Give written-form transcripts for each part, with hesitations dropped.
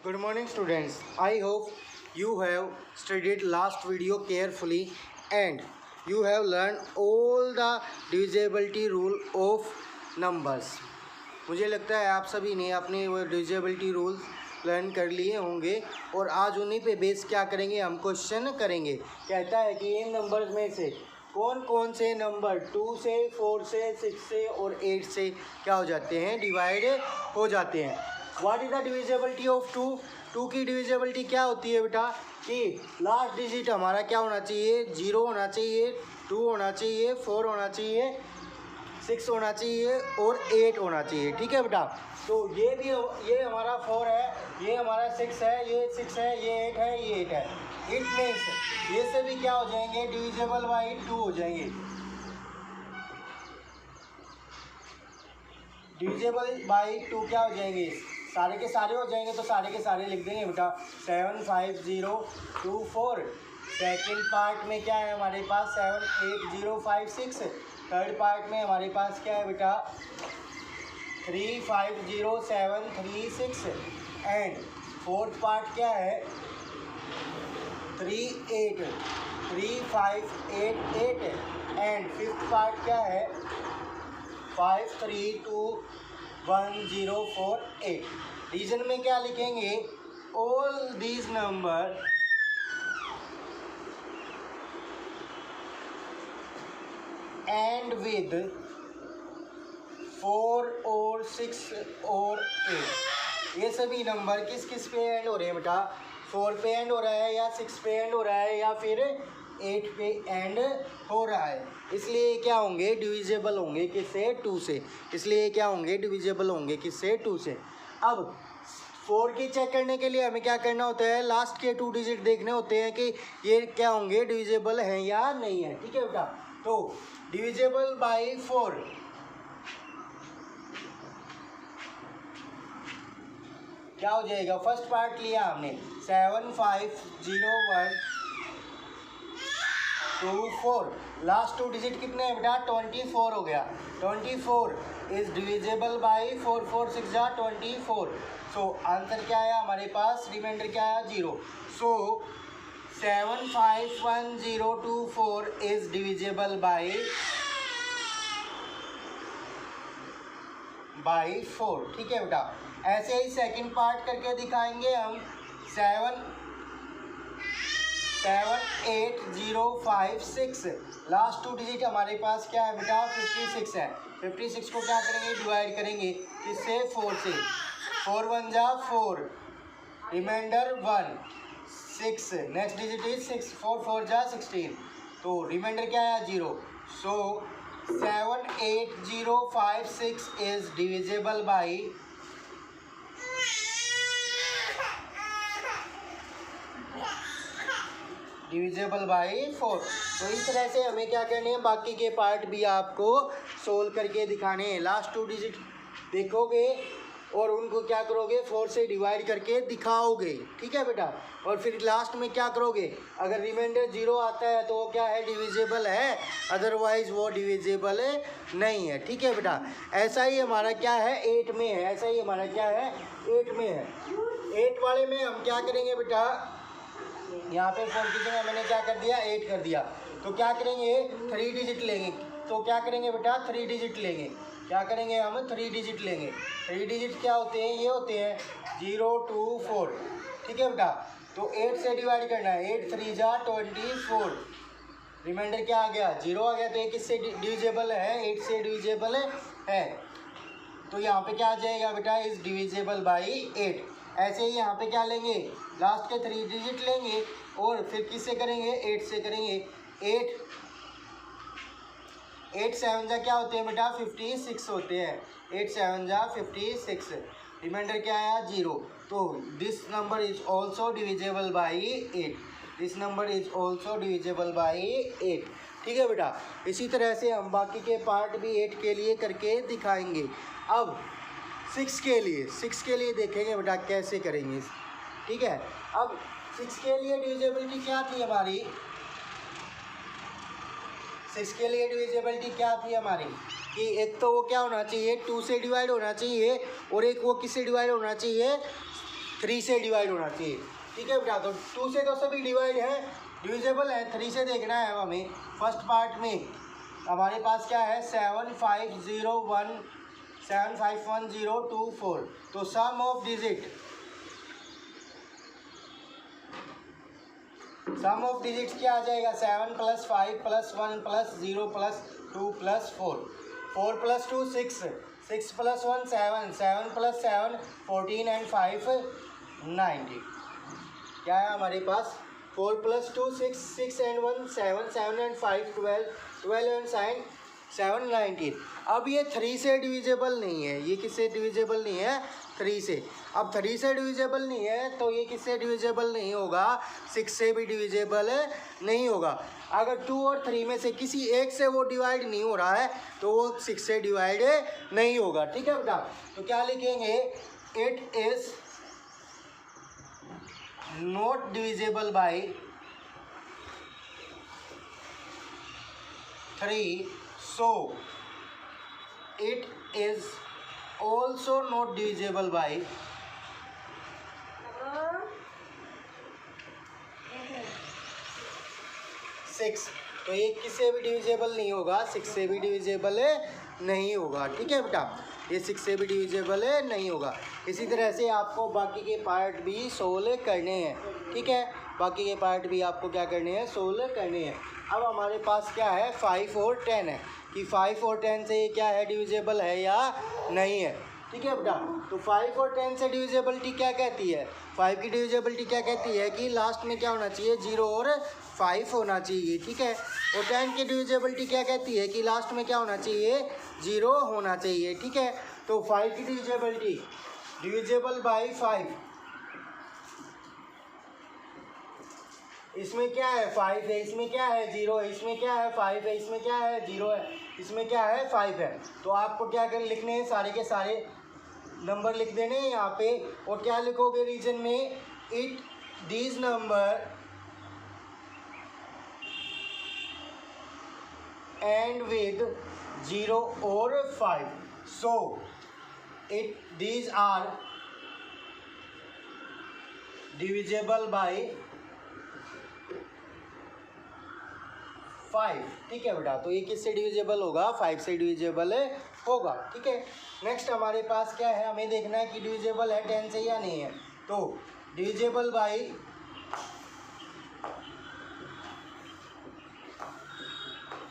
Good morning students. I hope you have studied last video carefully and you have learned all the divisibility rule of numbers. मुझे लगता है आप सभी ने अपने वो divisibility rules लर्न कर लिए होंगे और आज उन्हीं पे बेस क्या करेंगे, हम क्वेश्चन करेंगे। कहता है कि इन नंबर्स में से कौन कौन से नंबर 2 से 4 से 6 से और 8 से क्या हो जाते हैं, डिवाइड हो जाते हैं। What is the divisibility of 2? 2 की डिविजिबिलिटी क्या होती है बेटा कि लास्ट डिजिट हमारा क्या होना चाहिए, 0 होना चाहिए, 2 होना चाहिए, 4 होना चाहिए, 6 होना चाहिए और 8 होना चाहिए। ठीक है बेटा, तो ये हमारा 4 है, ये हमारा 6 है, ये 6 है, ये 8 है, ये 8 है। इट मीन्स ये सभी क्या हो जाएंगे, डिविजिबल बाई 2 हो जाएंगे। डिविजिबल बाई 2 क्या हो जाएंगे, सारे के सारे हो जाएंगे, तो सारे के सारे लिख देंगे बेटा 7 5 0 2 4। सेकेंड पार्ट में क्या है हमारे पास 7 8 0 5 6। थर्ड पार्ट में हमारे पास क्या है बेटा 3 5 0 7 3 6। एंड फोर्थ पार्ट क्या है 3 8 3 5 8 8। एंड फिफ्थ पार्ट क्या है 5 3 2 1 0 4 8। रीजन में क्या लिखेंगे, all these number end with 4 और 6 और 8। ये सभी नंबर किस किस पे एंड हो रहे हैं बेटा, 4 पे एंड हो रहा है या 6 पे एंड हो रहा है या फिर 8 पे एंड हो रहा है। इसलिए क्या होंगे, डिविजिबल होंगे किससे, 2 से। इसलिए क्या होंगे, डिविजिबल होंगे किससे, 2 से। अब 4 की चेक करने के लिए हमें क्या करना होता है, लास्ट के 2 डिजिट देखने होते हैं कि ये क्या होंगे, डिविजिबल हैं या नहीं है। ठीक है बेटा, तो डिविजिबल बाई 4 क्या हो जाएगा, फर्स्ट पार्ट लिया हमने 7 5 0 1 2 4। लास्ट 2 डिजिट कितने हैं बेटा, 24 हो गया। 24 इज डिविजिबल बाई 4 4 6 जा 24। सो आंसर क्या आया हमारे पास, रिमाइंडर क्या आया 0। सो 7 5 1 0 2 4 इज डिविजिबल बाई 4। ठीक है बेटा, ऐसे ही सेकंड पार्ट करके दिखाएंगे हम। 7 8 0 5 6। लास्ट 2 डिजिट हमारे पास क्या है बेटा 56 है। 56 को क्या करेंगे, डिवाइड करेंगे किससे, 4 से। 4 1 जा 4, रिमाइंडर 1 6। नेक्स्ट डिजिट इज 6, 4 4 जा 16, तो रिमाइंडर क्या है 0। सो 7 8 0 5 6 is divisible by divisible by 4। तो इस तरह से हमें क्या करने हैं, बाकी के पार्ट भी आपको सोल्व करके दिखाने हैं। लास्ट 2 डिजिट देखोगे और उनको क्या करोगे, 4 से डिवाइड करके दिखाओगे। ठीक है बेटा, और फिर लास्ट में क्या करोगे, अगर रिमाइंडर 0 आता है तो वो क्या है, डिविजिबल है, अदरवाइज वो डिविजिबल नहीं है। ठीक है बेटा, ऐसा ही हमारा क्या है 8 में है, ऐसा ही हमारा क्या है 8 में है। 8 वाले में हम क्या करेंगे बेटा, यहाँ पे 4 की जगह मैंने क्या कर दिया 8 कर दिया, तो क्या करेंगे 3 डिजिट लेंगे। तो क्या करेंगे बेटा 3 डिजिट लेंगे, क्या करेंगे हम 3 डिजिट लेंगे। 3 डिजिट क्या होते हैं, ये होते हैं 0 2 4। ठीक है बेटा, तो 8 से डिवाइड करना है, 8 3 जा 24। रिमाइंडर क्या आ गया 0 आ गया, तो ये किससे डिविजिबल है, 8 से डिविजिबल है। तो यहाँ पे क्या आ जाएगा बेटा, इज डिविजिबल बाई 8। ऐसे ही यहाँ पे क्या लेंगे, लास्ट के 3 डिजिट लेंगे और फिर किससे करेंगे, 8 से करेंगे। 8 7 जा क्या होते हैं बेटा 56 होते हैं, 8 7 जा 56। रिमाइंडर क्या आया 0। तो this number is also divisible by 8। This number is also divisible by 8। ठीक है बेटा, इसी तरह से हम बाकी के पार्ट भी 8 के लिए करके दिखाएंगे। अब 6 के लिए देखेंगे बेटा कैसे करेंगे। ठीक है, अब 6 के लिए डिविजिबिलिटी क्या थी हमारी, 6 के लिए डिविजिबिलिटी क्या थी हमारी कि एक तो वो क्या होना चाहिए 2 से डिवाइड होना चाहिए और एक वो किससे डिवाइड होना चाहिए 3 से डिवाइड होना चाहिए। ठीक है बेटा, तो 2 से तो सभी डिवाइड है, डिविजिबल है। 3 से देखना है हमें। फर्स्ट पार्ट में हमारे पास क्या है 7511024। तो सम ऑफ डिजिट्स क्या आ जाएगा 7 + 5 + 1 + 0 + 2 + 4। 4 + 2 6, 6 + 1 7, 7 + 7 14 and 5 19। क्या है हमारे पास 4 + 2 6, 6 and 1 7, 7 and 5 12, 12 and 7 19। अब ये 3 से डिविजिबल नहीं है, ये किससे डिविजिबल नहीं है 3 से। अब 3 से डिविजिबल नहीं है तो ये किससे डिविजिबल नहीं होगा 6 से भी डिविजिबल नहीं होगा। अगर 2 और 3 में से किसी एक से वो डिवाइड नहीं हो रहा है तो वो 6 से डिवाइड नहीं होगा। ठीक है बेटा, तो क्या लिखेंगे it is not divisible by 3, so it is also not divisible by 6। तो ये किससे भी डिविजिबल नहीं होगा, 6 से भी डिविजिबल नहीं होगा। ठीक है बेटा, ये 6 से भी डिविजिबल नहीं होगा। इसी तरह से आपको बाकी के पार्ट भी सोल्व करने हैं। ठीक है, बाकी के पार्ट भी आपको क्या करने हैं सोल्व करने हैं। अब हमारे पास क्या है 5 और 10 है कि 5 और 10 से ये क्या है डिविजिबल है या नहीं है। ठीक है बेटा, तो 5 और 10 से डिविजिबिलिटी क्या कहती है, 5 की डिविजिबिलिटी क्या कहती है कि लास्ट में क्या होना चाहिए 0 और 5 होना चाहिए। ठीक है, और 10 की डिविजिबिलिटी क्या कहती है कि लास्ट में क्या होना चाहिए 0 होना चाहिए। ठीक है, तो 5 की डिविजिबिलिटी डिविजिबल बाय 5, इसमें क्या है 5 है, इसमें क्या है 0 है, इसमें क्या है 5 है, इसमें क्या है 0 है, इसमें क्या है 5 है। तो आपको क्या कर लिखने हैं सारे के सारे नंबर लिख देने हैं यहाँ पे। और क्या लिखोगे रीजन में it these number end with 0 और 5, so it these are divisible by 5। ठीक है बेटा, तो ये किससे डिविजिबल होगा 5 से डिविजिबल होगा। ठीक है, नेक्स्ट हमारे पास क्या है, हमें देखना है कि डिविजिबल है 10 से या नहीं है। तो डिविजिबल बाय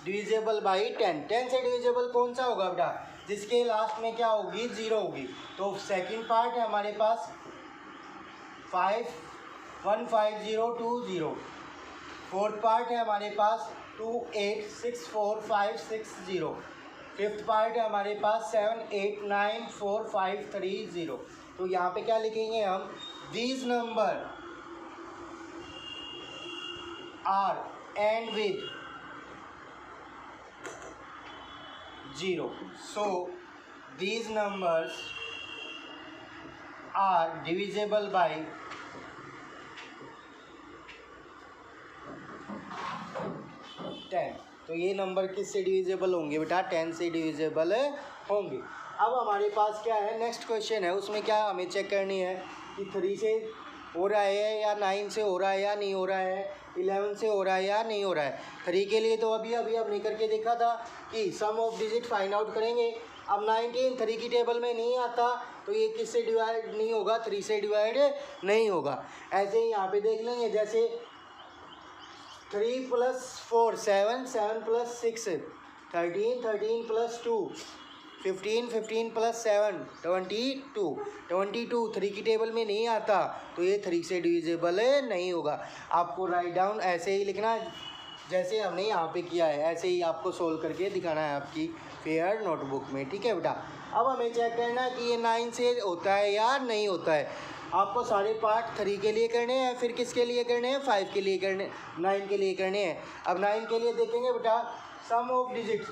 10, 10 से डिविजिबल कौन सा होगा बेटा जिसके लास्ट में क्या होगी 0 होगी। तो सेकंड पार्ट है हमारे पास 5 1 5 0 2 0। फोर्थ पार्ट है हमारे पास 2 8 6 4 5 6 0। फिफ्थ पार्ट है हमारे पास 7 8 9 4 5 3 0। तो यहाँ पे क्या लिखेंगे हम these number are end with 0, so these numbers are divisible by 10। तो ये नंबर किससे डिविजिबल होंगे बेटा 10 से डिविजिबल होंगे। अब हमारे पास क्या है नेक्स्ट क्वेश्चन है, उसमें क्या हमें चेक करनी है कि 3 से हो रहा है या 9 से हो रहा है या नहीं हो रहा है, 11 से हो रहा है या नहीं हो रहा है। 3 के लिए तो अभी हमने करके देखा था कि सम ऑफ डिजिट फाइंड आउट करेंगे। अब 19 3 की टेबल में नहीं आता तो ये किससे डिवाइड नहीं होगा 3 से डिवाइड नहीं होगा। ऐसे ही यहाँ पे देख लेंगे जैसे 3 + 4 7, 7 + 6 13, 13 + 2 15, 15 + 7 22, 22 3 की टेबल में नहीं आता तो ये 3 से डिविजिबल नहीं होगा। आपको राइट डाउन ऐसे ही लिखना जैसे हमने यहाँ पे किया है, ऐसे ही आपको सोल्व करके दिखाना है आपकी फेयर नोटबुक में। ठीक है बेटा, अब हमें चेक करना है कि ये 9 से होता है या नहीं होता है। आपको सारे पार्ट 3 के लिए करने हैं, फिर किसके लिए करने हैं 5 के लिए करने, 9 के लिए करने हैं। अब 9 के लिए देखेंगे बेटा सम ऑफ डिजिट्स,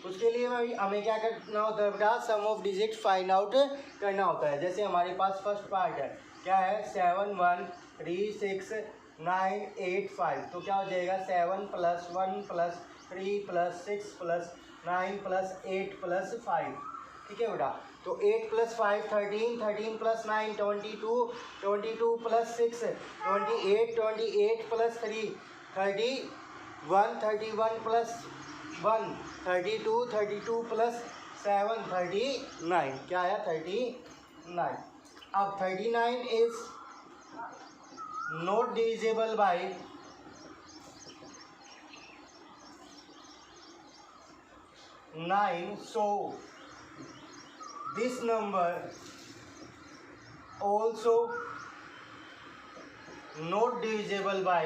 उसके लिए हमें क्या करना होता है बेटा sum of digit find out करना होता है। जैसे हमारे पास फर्स्ट पार्ट है क्या है 7 1 3 6 9 8 5। तो क्या हो जाएगा 7 + 1 + 3 + 6 + 9 + 8 + 5। ठीक है बेटा। तो 8 + 5 13, 13 + 9 22, 22 + 6 28, 28 + 3 31, 31 + 1 32, 32 + 7 39, क्या आया 39। अब 39 is not divisible by 9, so this number also not divisible by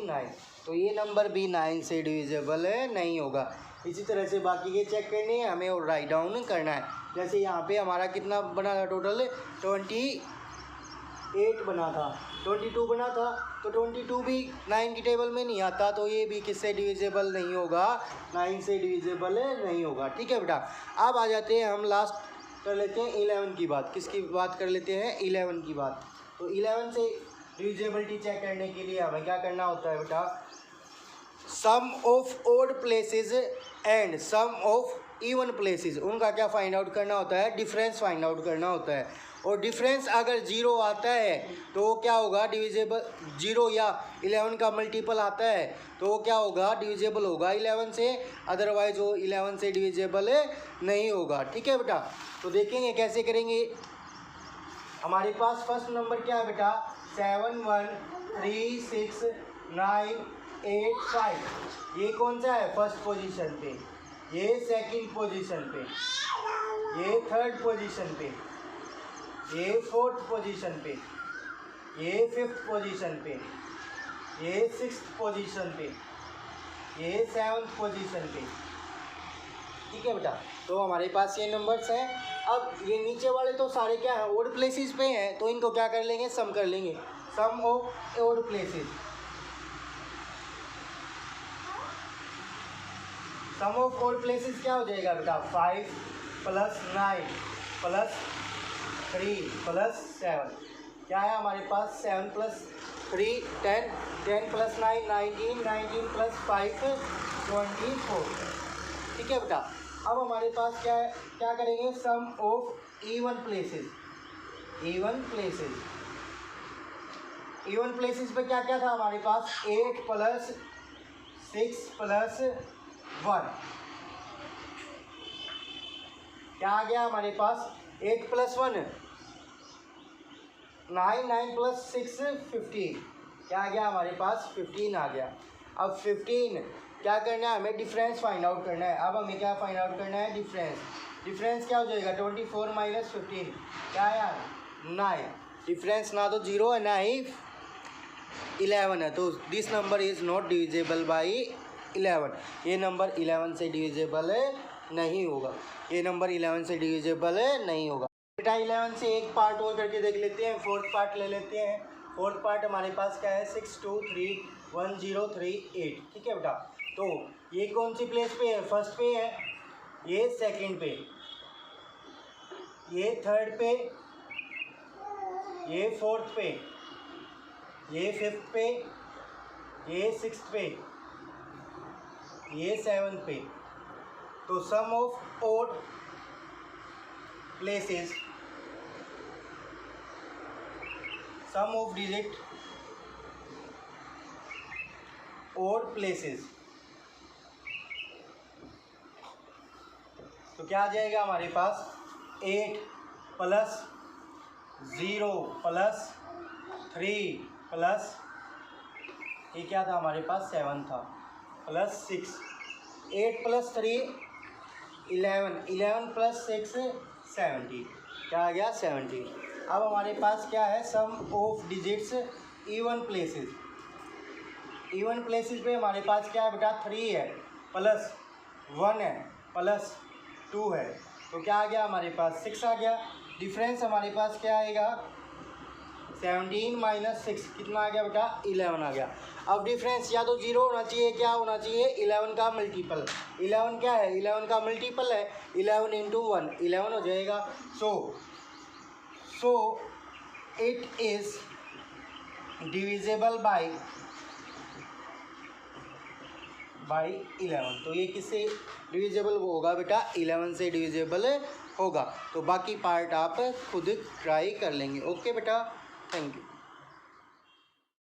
9। तो ये नंबर भी 9 से डिविजिबल नहीं होगा। इसी तरह से बाकी के चेक करने हैं हमें और राइट डाउन करना है। जैसे यहाँ पे हमारा कितना बना था टोटल 28 बना था, 22 बना था, तो 22 भी 9 की टेबल में नहीं आता, तो ये भी किससे डिविजिबल नहीं होगा, 9 से डिविजिबल नहीं होगा। ठीक है बेटा। अब आ जाते हैं हम लास्ट कर लेते हैं 11 की बात। किसकी बात कर लेते हैं 11 की बात। तो 11 से डिविजिबिलिटी चेक करने के लिए हमें क्या करना होता है बेटा, sum of odd places and sum of even places, उनका क्या फाइंड आउट करना होता है, डिफरेंस फाइंड आउट करना होता है। और डिफरेंस अगर 0 आता है तो वो क्या होगा डिविजिबल, 0 या 11 का मल्टीपल आता है तो वो क्या होगा डिविजिबल होगा 11 से, अदरवाइज वो 11 से डिविजिबल नहीं होगा। ठीक है बेटा। तो देखेंगे कैसे करेंगे। हमारे पास फर्स्ट नंबर क्या है बेटा, 7 1 3 6 9 8 5। ये कौन सा है, फर्स्ट पोजीशन पे, ये सेकंड पोजीशन पे, ये थर्ड पोजीशन पे, ये फोर्थ पोजीशन पे, ये फिफ्थ पोजीशन पे, ये सिक्स्थ पोजीशन पे, ये सेवन्थ पोजीशन पे। ठीक है बेटा। तो हमारे पास ये नंबर्स हैं। अब ये नीचे वाले तो सारे क्या हैं, ओड प्लेसेस पे हैं, तो इनको क्या कर लेंगे, सम कर लेंगे, sum of odd places. Sum of odd places क्या हो जाएगा बेटा, 5 + 9 + 3 + 7, क्या है हमारे पास, 7 + 3 10, 10 + 9 19, 19 + 5 24। ठीक है बेटा। अब हमारे पास क्या है, क्या करेंगे, sum of even places. Even places, even places पे क्या क्या था हमारे पास, 8 + 6 + 1, क्या आ गया हमारे पास, 8 + 1 9, 9 + 6 15, क्या आ गया हमारे पास, 15 आ गया। अब 15 क्या करना है, हमें डिफरेंस फाइंड आउट करना है। अब हमें क्या फाइंड आउट करना है, डिफरेंस। डिफरेंस क्या हो जाएगा, 24 - 15, क्या है यार, 9। डिफरेंस ना तो 0 है ना ही 11 है, तो this number is not divisible by 11। ये नंबर 11 से डिविजिबल नहीं होगा, ये नंबर 11 से डिविजिबल नहीं होगा। बेटा 11 से एक पार्ट और करके देख लेते हैं, फोर्थ पार्ट ले लेते हैं। फोर्थ पार्ट हमारे पास क्या है, 6 2 3 1 0 3 8। ठीक है बेटा। तो ये कौन सी प्लेस पे है, फर्स्ट पे है, ये सेकंड पे, ये थर्ड पे, ये फोर्थ पे, ये फिफ्थ पे, ये सिक्स्थ पे, ये सेवन्थ पे। तो sum of odd places, sum of digit odd places, तो क्या आ जाएगा हमारे पास, 8 + 0 + 3 + ये क्या था हमारे पास, 7 था, +6, 8 + 3 11, 11 + 6 17, क्या आ गया 17। अब हमारे पास क्या है, sum of digits even places. Even places पे हमारे पास क्या है बेटा, 3 है, +1 है, +2 है, तो क्या आ गया हमारे पास, 6 आ गया। डिफरेंस हमारे पास क्या आएगा, 17 - 6 कितना आ गया बेटा, 11 आ गया। अब डिफरेंस या तो 0 होना चाहिए, क्या होना चाहिए, 11 का मल्टीपल। 11 क्या है, 11 का मल्टीपल है, 11 × 1 11 हो जाएगा। So it is divisible by by 11। तो ये किससे डिविजिबल होगा बेटा? 11 से डिविजिबल होगा। तो बाकी पार्ट आप खुद ट्राई कर लेंगे। ओके बेटा, थैंक यू।